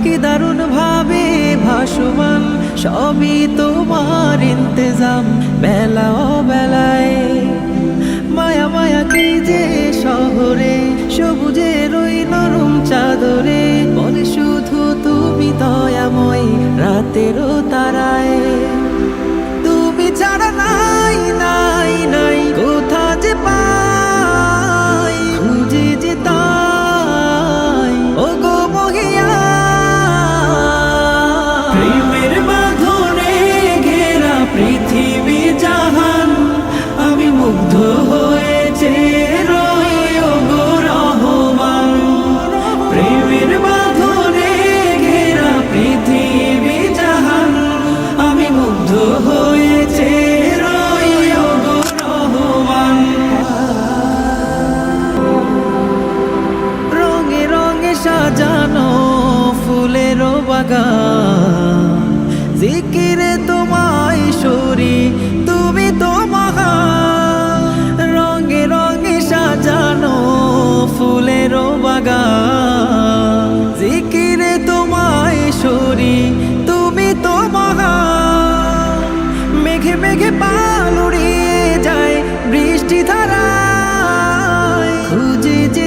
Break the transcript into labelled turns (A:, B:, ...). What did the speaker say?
A: কি দারুণ ভাবে ভাসমান, সবই তোমার ইন্তজাম। বেলা বেলায় মায়া মায়া কি যে শহরে, সবুজের ওই নরম চাদরে বলে শুধু তুমি দয়াময় রাতেরও তারায়। তুমি ছাড়া নাই নাই নাই কোথা যে পাই, খুঁজে যে তাই ও গো মহিয়া। প্রেমের বাঁধনে ঘেরা পৃথিবী জাহান, আমি মুগ্ধ হয়েছে রই ও গো রহমান। প্রেমের বাঁধনে ঘেরা পৃথিবী জাহান, আমি মুগ্ধ হয়েছে রই ও গো রহমান। রঙে রঙে সাজানো ফুলেরও বাগান, জিকিরে তোমায় সরি তুমি তো মহান। রঙে রঙে সাজানো ফুলেরও বাগান, জিকিরে তোমায় সরি তুমি তো মহান। মেঘে মেঘে পাল উড়িয়ে যায় বৃষ্টি ধারায়, খুঁজে যে